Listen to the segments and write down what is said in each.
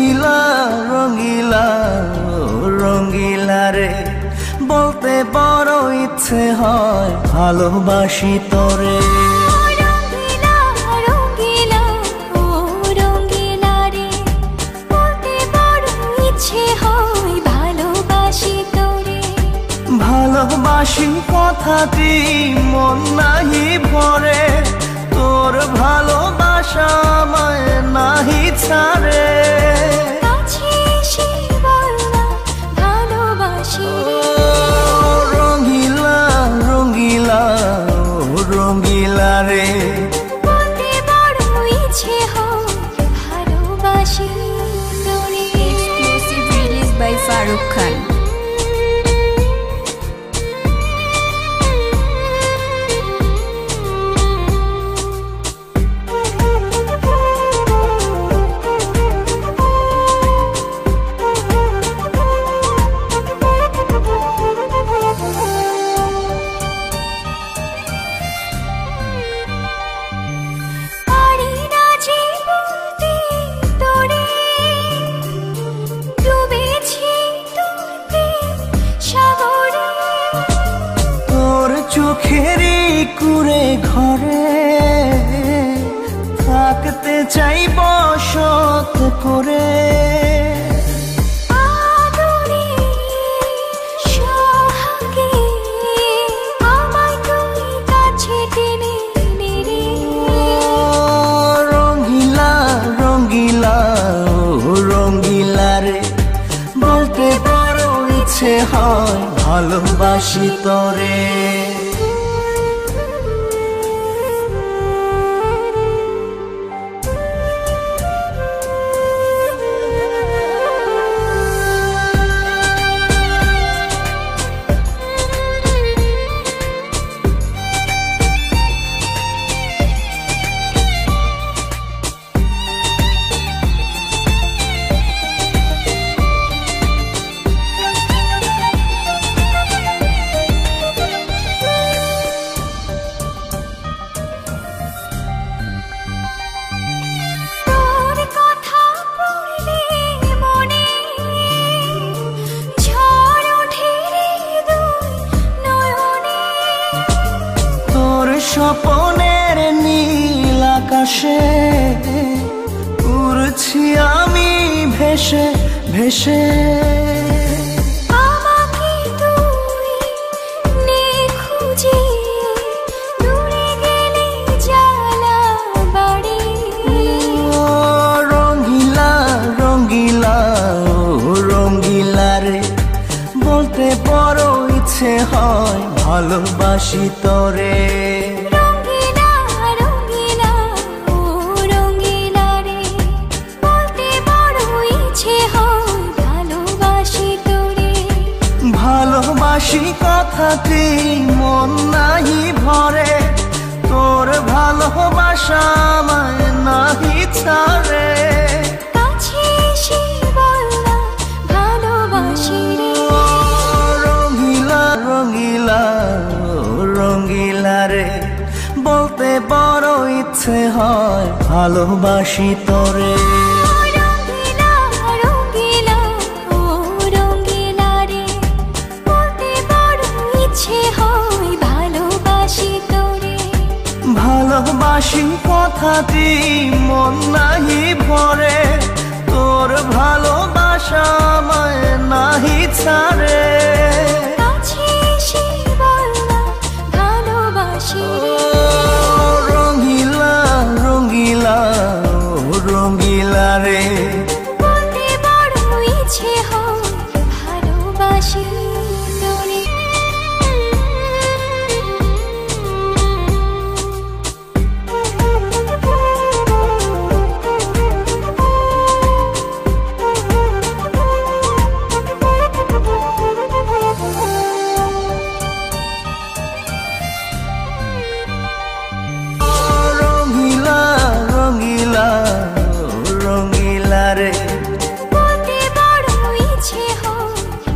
রঙ্গিলা রঙ্গিলা রঙ্গিলা রে বলতে বড় ইচ্ছে হয় ভালোবাসি তোরে ভালোবাসি কথাটি মন নাহি ভরে তোর ভালোবাসা আমায় নাহি ছাড়ে রঙ্গিলা রঙ্গিলা রঙ্গিলা রে বলতে বড় ইচ্ছে হয় ভালোবাসি তোরে। Exclusive release by Faruk Khan. চোখেরই কুড়ে ঘরে থাকতে চাই বসত করে রঙ্গিলা রঙ্গিলা রঙ্গিলা রে বলতে বড় ইচ্ছে হয় ভালোবাসি তোরে। স্বপনের নীল আকাশে উড়ছি আমি ভেসে ভেসে আমাকে তুই খুঁজে দূরে গেলে জ্বালা বাড়ি। রঙ্গিলা রঙ্গিলা রঙ্গিলা রে বলতে বড় ইচ্ছে হয় ভালোবাসি তোরে। ভালোবাসি কথাটি মন নাহি ভরে তোর ভালোবাসা আমায় নাহি ছাড়ে ভালোবাসি রে। রঙ্গিলা রঙ্গিলা রঙ্গিলা রে বলতে বড় ইচ্ছে হয় ভালোবাসি তোরে। ভালোবাসি কথাটি মন নাহি ভরে তোর ভালোবাসা আমায় নাহি ছাড়ে ভালোবাসি রঙ্গিলা রঙ্গিলা রঙ্গিলা রে বলতে বড় ইচ্ছে হয় ভালোবাসি তোরে।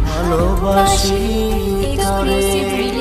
ভালোবাসি তোরে।